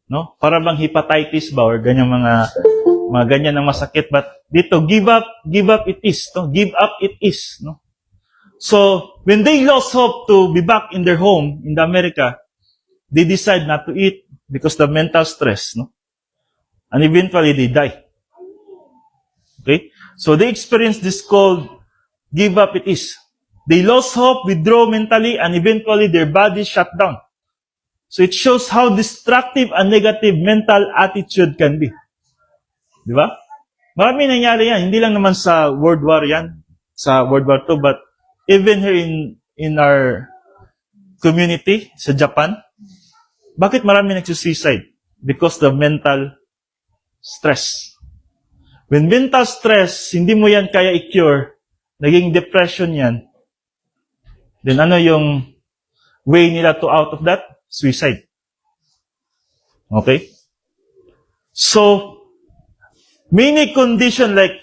No? Para bang hepatitis ba or ganyan mga ganyan ng masakit, but dito give up it is, no? Give up it is, no? So when they lost hope to be back in their home in the America, they decide not to eat because the mental stress, no? And eventually they die. Okay? So they experience this called give up it is. They lost hope, withdraw mentally, and eventually their body shut down. So it shows how destructive and negative mental attitude can be. Di ba? Marami nangyari yan. Hindi lang naman sa World War yan, sa World War II, but even here in our community, sa Japan, bakit marami nagsusuicide? Because the mental stress. When mental stress, hindi mo yan kaya i-cure, naging depression yan, then ano yung way nila to out of that? Suicide. Okay? So, many condition like,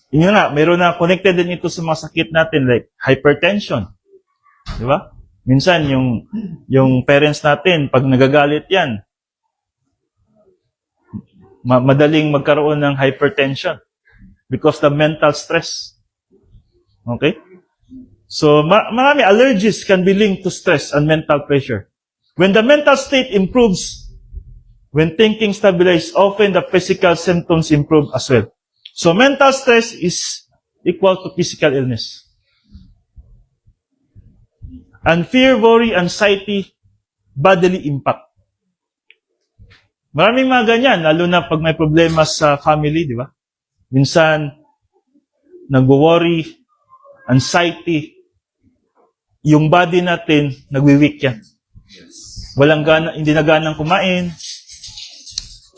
yun nga, meron na connected din ito sa mga sakit natin like hypertension. Di ba? Minsan, yung parents natin, pag nagagalit yan, madaling magkaroon ng hypertension because the mental stress. Okay? So, marami allergies can be linked to stress and mental pressure. When the mental state improves, when thinking stabilizes, often the physical symptoms improve as well. So, mental stress is equal to physical illness. And fear, worry, anxiety, bodily impact. Maraming mga ganyan, lalo na pag may problema sa family, di ba? Minsan, nag-worry, anxiety, yung body natin, nagwi-weak yan. Walang gana, hindi na ganang kumain,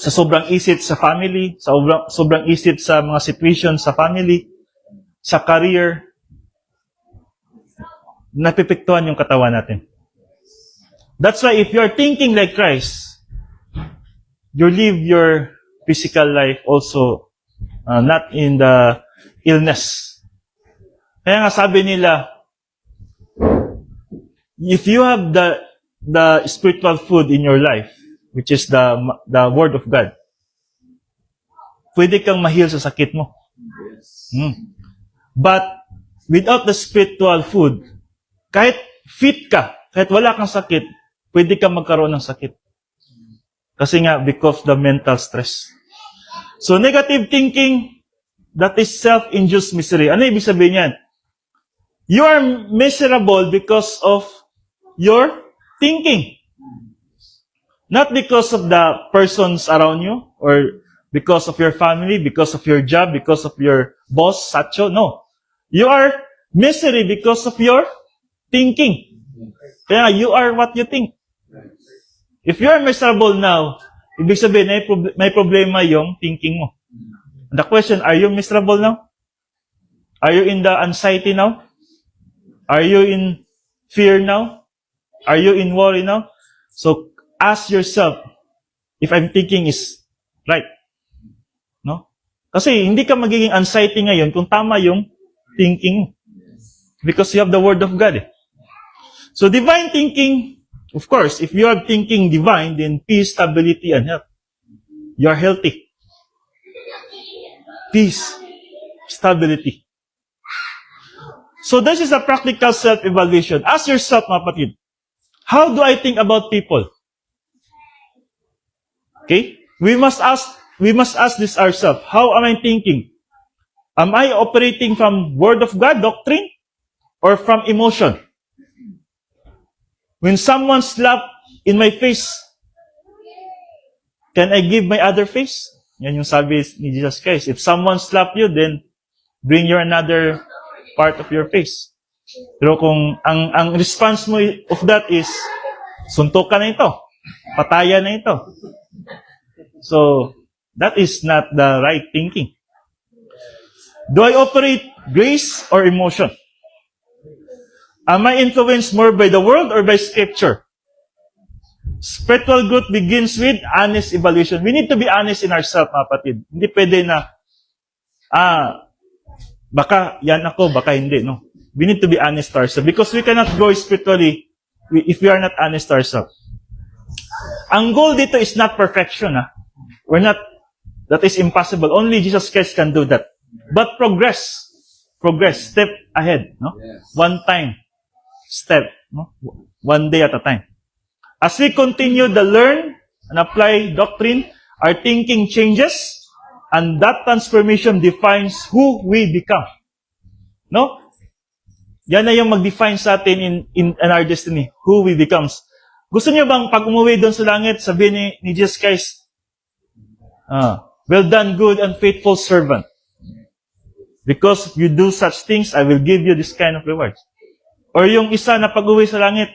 sa sobrang isip sa family, sa sobrang isip sa mga situation sa family, sa career, napipektuhan yung katawan natin. That's why if you're thinking like Christ, you live your physical life also not in the illness. Kaya nga sabi nila, if you have the spiritual food in your life, which is the Word of God, pwede kang ma-heal sa sakit mo. But without the spiritual food, kahit fit ka, kahit wala kang sakit, pwede kang magkaroon ng sakit. Kasi nga, because the mental stress. So, negative thinking, that is self-induced misery. Ano ibig sabihin yan? You are miserable because of your thinking. Not because of the persons around you, or because of your family, because of your job, because of your boss, Sacho. No. You are misery because of your thinking. Kaya you are what you think. If you are miserable now, ibig sabihin, may problema yung thinking mo. The question, are you miserable now? Are you in the anxiety now? Are you in fear now? Are you in worry now? So, ask yourself if I'm thinking is right. No? Kasi hindi ka magiging anxiety ngayon kung tama yung thinking mo. Because you have the Word of God. So, divine thinking, of course, if you are thinking divine, then peace, stability, and health. You are healthy. Peace, stability. So, this is a practical self-evaluation. Ask yourself, mga kapatid, how do I think about people? Okay? We must ask this ourselves. How am I thinking? Am I operating from Word of God doctrine or from emotion? When someone slapped in my face, can I give my other face? Yan yung sabi ni Jesus Christ. If someone slap you, then bring your another part of your face. Pero kung ang response mo of that is, suntukan na ito, patayan na ito. So, that is not the right thinking. Do I operate grace or emotion? Am I influenced more by the world or by Scripture? Spiritual growth begins with honest evaluation. We need to be honest in ourselves, mga kapatid. Hindi pwede na, baka yan ako, baka hindi. No. We need to be honest to ourselves because we cannot grow spiritually if we are not honest to ourselves. Ang goal dito is not perfection. We're not, that is impossible. Only Jesus Christ can do that. But progress, step ahead. No? One time, step. No? One day at a time. As we continue to learn and apply doctrine, our thinking changes, and that transformation defines who we become. No? Yan na yung mag-define sa atin in our destiny, who we becomes. Gusto niyo bang pag umuwi doon sa langit, sabihin ni Jesus Christ, well done, good and faithful servant. Because you do such things, I will give you this kind of rewards. Or yung isa na pag-uwi sa langit,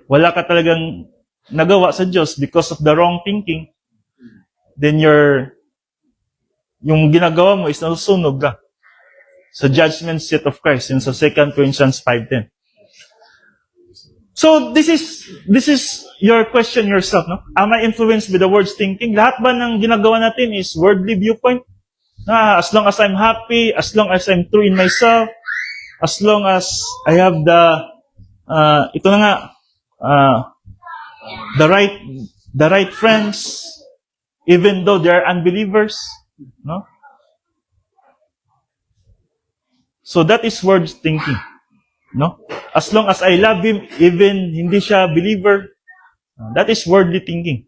wala ka talagang nagawa sa Diyos because of the wrong thinking, then yung ginagawa mo is nasusunog ka sa judgment seat of Christ in sa 2 Corinthians 5:10. So, this is your question yourself, no? Am I influenced by the words thinking? Lahat ba ng ginagawa natin is worldly viewpoint? As long as I'm happy, as long as I'm true in myself, as long as I have the right friends, even though they are unbelievers, no? So that is words thinking, no? As long as I love him, even hindi siya believer, that is worldly thinking.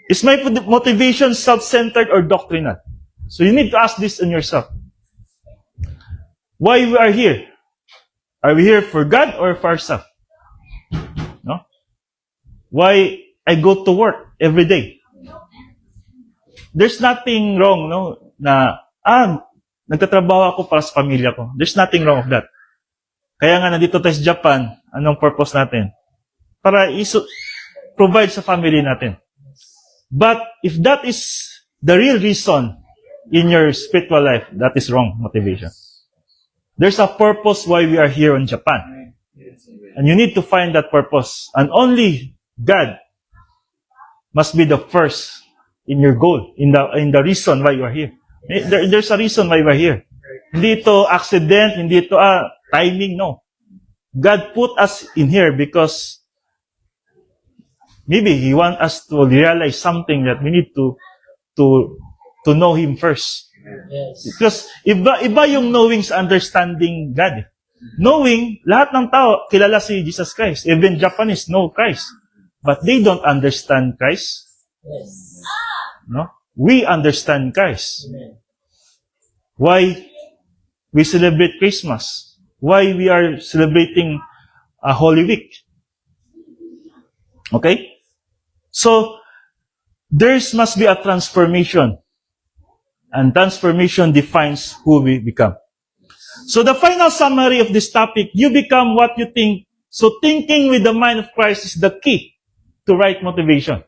Is my motivation self-centered or doctrinal? So you need to ask this in yourself. Why we are here? Are we here for God or for ourselves? No? Why I go to work every day? There's nothing wrong, no? Na, nagtatrabaho ako para sa pamilya ko. There's nothing wrong with that. Kaya nga nandito tayo sa Japan, anong purpose natin? Para provide sa family natin. But if that is the real reason in your spiritual life, that is wrong motivation. There's a purpose why we are here in Japan. And you need to find that purpose. And only God must be the first in your goal, in the reason why you are here. There's a reason why we are here. Hindi ito accident, hindi ito timing, no. God put us in here because maybe He wants us to realize something that we need to know Him first. Yes. Because iba yung knowing sa understanding God. Knowing, lahat ng tao kilala si Jesus Christ. Even Japanese know Christ. But they don't understand Christ. Yes. No? We understand Christ. Amen. Why we celebrate Christmas? Why we are celebrating a Holy Week? Okay? So, there must be a transformation. And transformation defines who we become. So the final summary of this topic, you become what you think. So thinking with the mind of Christ is the key to right motivation,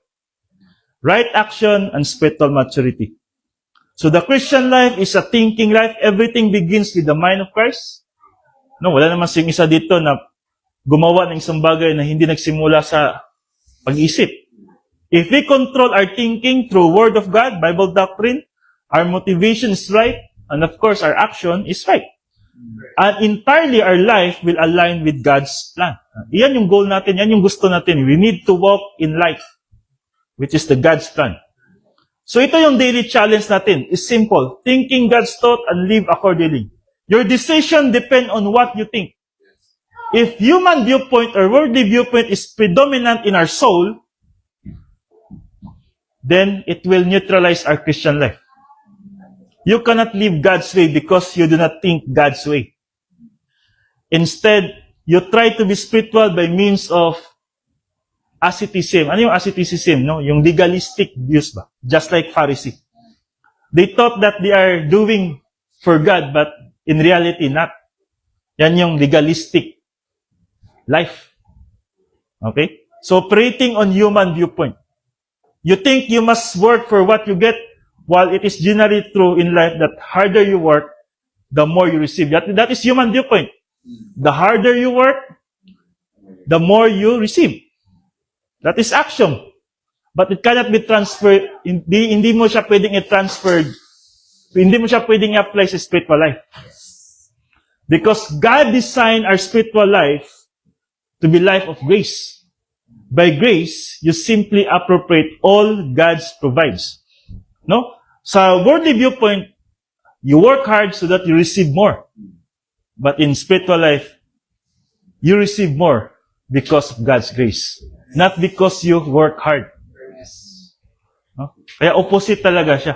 right action, and spiritual maturity. So the Christian life is a thinking life. Everything begins with the mind of Christ. No, wala naman sing isa dito na gumawa ng isang bagay na hindi nagsimula sa pag-isip. If we control our thinking through Word of God, Bible doctrine, our motivation is right, and of course, our action is right. And entirely our life will align with God's plan. Iyan yung goal natin, yan yung gusto natin. We need to walk in light, which is the God's plan. So ito yung daily challenge natin. It's simple. Thinking God's thought and live accordingly. Your decision depends on what you think. If human viewpoint or worldly viewpoint is predominant in our soul, then it will neutralize our Christian life. You cannot live God's way because you do not think God's way. Instead, you try to be spiritual by means of asceticism. Ano yung asceticism? No? Yung legalistic views ba? Just like Pharisee. They thought that they are doing for God, but in reality, not. Yan yung legalistic life. Okay? So, operating on human viewpoint. You think you must work for what you get, while it is generally true in life that harder you work, the more you receive. That is human viewpoint. The harder you work, the more you receive. That is action. But it cannot be transferred. Hindi mo siya pwedeng i-transfer. Hindi mo siya pwedeng i-apply sa spiritual life. Because God designed our spiritual life to be life of grace. By grace, you simply appropriate all God provides. No? Sa worldly viewpoint, you work hard so that you receive more. But in spiritual life, you receive more because of God's grace. Not because you work hard. No? Kaya opposite talaga siya.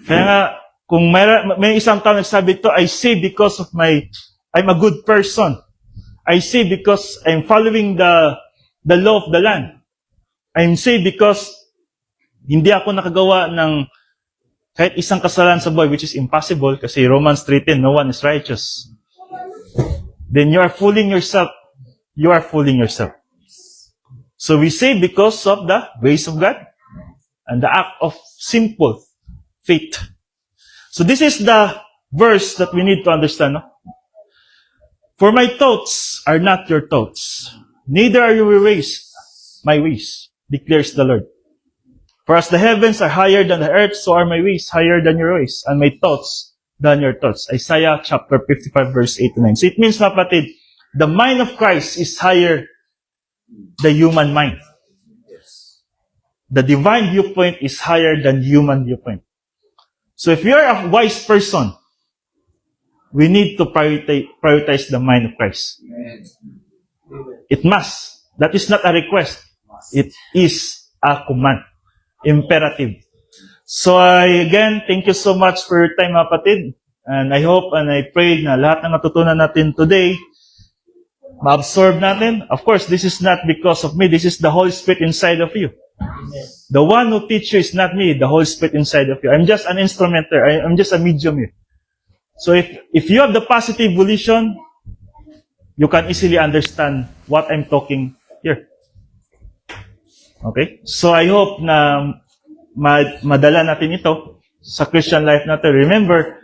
Kaya nga, kung may isang tao nagsabi ito, I save because of I'm a good person. I save because I'm following the law of the land. I'm saved because hindi ako nakagawa ng kahit isang kasalanan sa buhay, which is impossible kasi Romans 3:10, no one is righteous. Then you are fooling yourself. You are fooling yourself. So we save because of the grace of God and the act of simple faith. So this is the verse that we need to understand. No? For my thoughts are not your thoughts, neither are your ways my ways, declares the Lord. For as the heavens are higher than the earth, so are my ways higher than your ways, and my thoughts than your thoughts. Isaiah chapter 55, verse 8 to 9. So it means, kapatid, the mind of Christ is higher than the human mind. The divine viewpoint is higher than human viewpoint. So if you are a wise person, we need to prioritize the mind of Christ. It must. That is not a request. It is a command. Imperative. So again, thank you so much for your time, kapatid. And I hope and I pray na lahat ng natutunan natin today, ma-absorb natin. Of course, this is not because of me. This is the Holy Spirit inside of you. The one who teaches you is not me, the Holy Spirit inside of you. I'm just an instrument there. I'm just a medium here. So if you have the positive volition, you can easily understand what I'm talking here. Okay? So I hope na madala natin ito sa Christian life natin. Remember,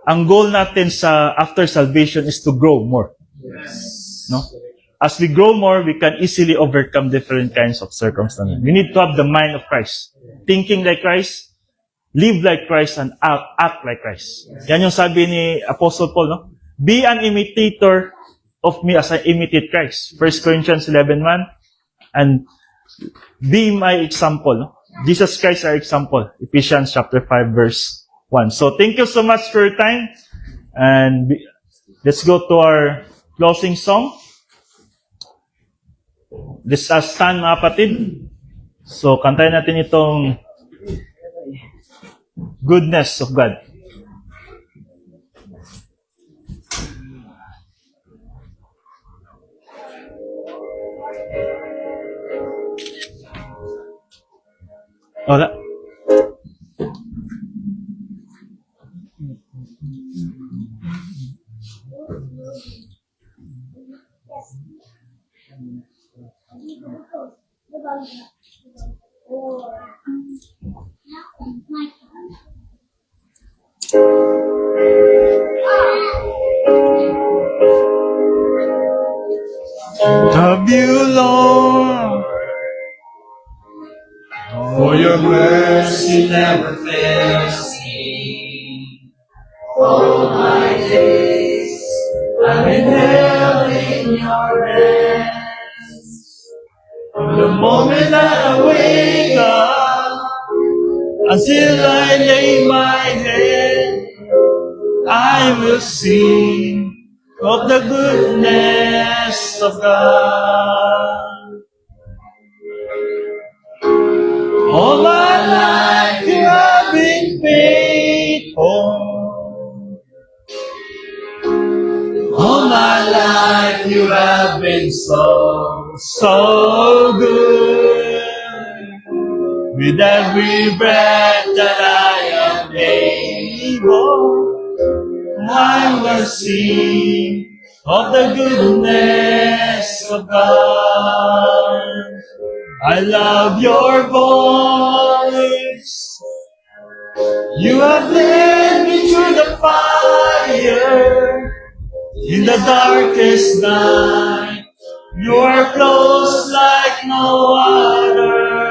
ang goal natin sa after salvation is to grow more. No? As we grow more, we can easily overcome different kinds of circumstances. We need to have the mind of Christ. Thinking like Christ, live like Christ, and act like Christ. Yan yung sabi ni Apostle Paul, no? Be an imitator of me as I imitate Christ. 1 Corinthians 11:1. And be my example. No? Jesus Christ our example. Ephesians chapter 5, verse 1. So thank you so much for your time. And let's go to our closing song. This is stand, mga kapatid. So, kantayin natin itong goodness of God. Wala. Love you, Lord, For your mercy never fails me. All my days I've been held in your hands. From the moment that I wake up until I lay my head, I will sing of the goodness of God. All my life you have been faithful. All my life you have been so, so good. with every breath that I am able, I will sing of the goodness of God. I love your voice. You have led me through the fire in the darkest night. You are close like no other.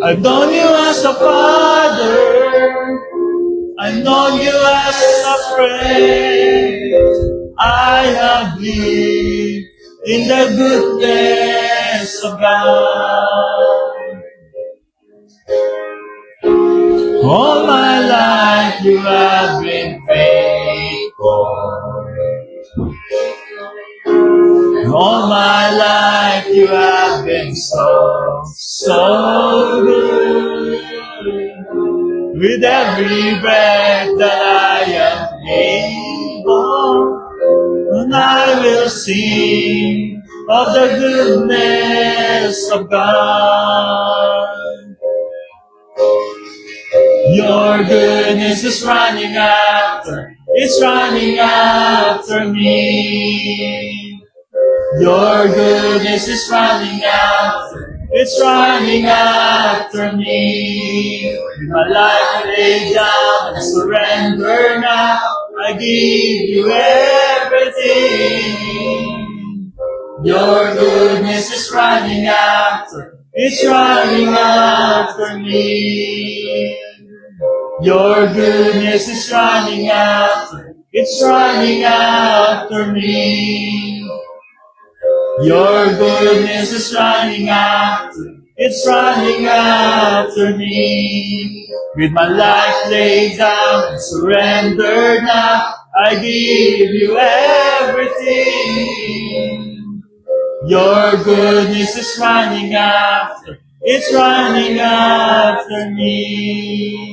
I've known you as a father. I've known you as a friend. I have lived in the goodness of God. All my life you have been faithful. All my life you have been so good. With every breath that I am able, and I will sing of the goodness of God. Your goodness is running after, it's running after me. Your goodness is running after, it's running after me. With my life laid down, I surrender now. I give you everything. Your goodness is running after, it's running after me. Your goodness is running after, it's running after me. Your goodness is running after, it's running after me. With my life laid down and surrendered now, I give you everything. Your goodness is running after, it's running after me.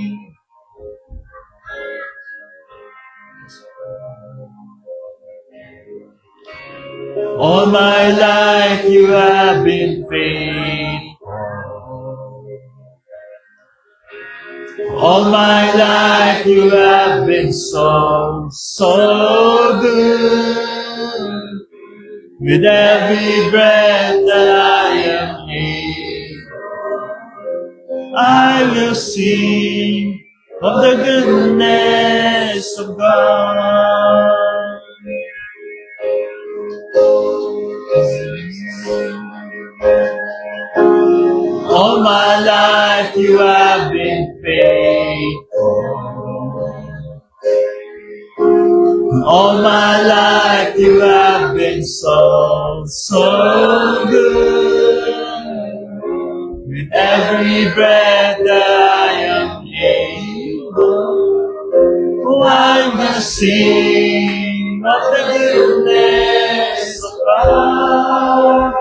All my life you have been faithful. All my life you have been so good. With every breath that I am able, I will sing of the goodness of God. All my life you have been faithful. All my life you have been so good. With every breath that I am able, I'm gonna sing of the goodness of God.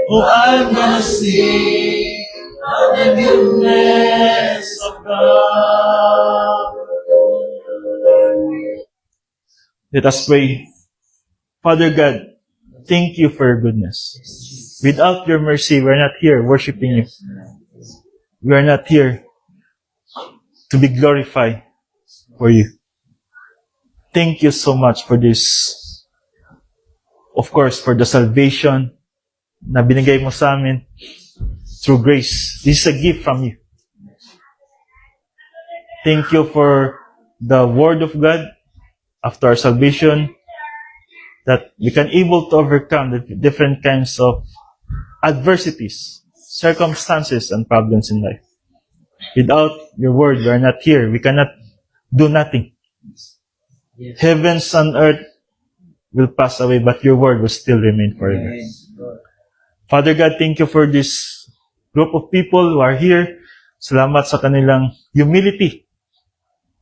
Oh, I'm gonna sing of the goodness of God. Let us pray. Father God, thank you for your goodness. Without your mercy, we're not here worshiping you. We are not here to be glorified for you. Thank you so much for this. Of course, for the salvation na binigay mo sa amin through grace. This is a gift from you. Thank you for the Word of God after our salvation, that we can able to overcome the different kinds of adversities, circumstances, and problems in life. Without your Word, we are not here. We cannot do nothing. Heavens and earth will pass away, but your Word will still remain forever. Father God, thank you for this group of people who are here. Salamat sa kanilang humility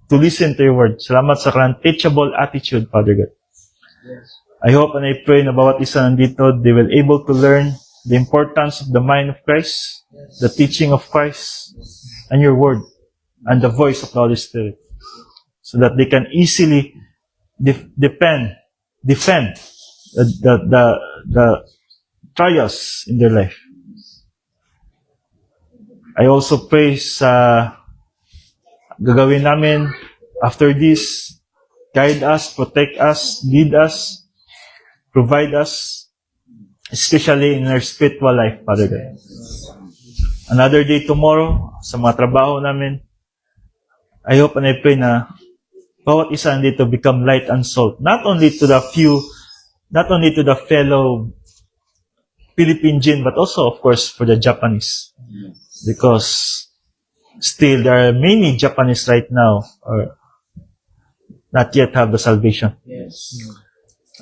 to listen to your word. Salamat sa kanilang teachable attitude, Father God. I hope and I pray na bawat isa nandito, they will able to learn the importance of the mind of Christ, the teaching of Christ, and your word, and the voice of the Holy Spirit, so that they can easily defend the trials in their life. I also pray sa gagawin namin after this. Guide us, protect us, lead us, provide us, especially in our spiritual life, Father God. Another day tomorrow, sa mga trabaho namin, I hope and I pray na bawat isa dito become light and salt. Not only to the few, not only to the fellow Philippine Jin, but also, of course, for the Japanese. Because still, there are many Japanese right now or not yet have the salvation. Yes.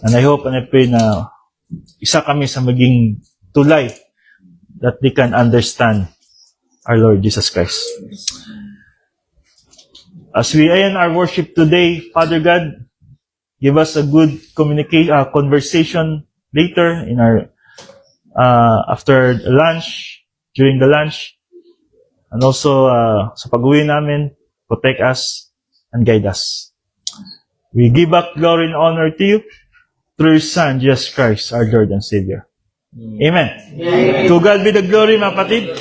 And I hope and I pray na isa kami sa maging tulay that they can understand our Lord Jesus Christ. As we end our worship today, Father God, give us a good conversation later in our after lunch, during the lunch, and also sa pag-uwi namin, protect us and guide us. We give back glory and honor to you through your Son, Jesus Christ, our Lord and Savior. Amen. To God be the glory, mga kapatid.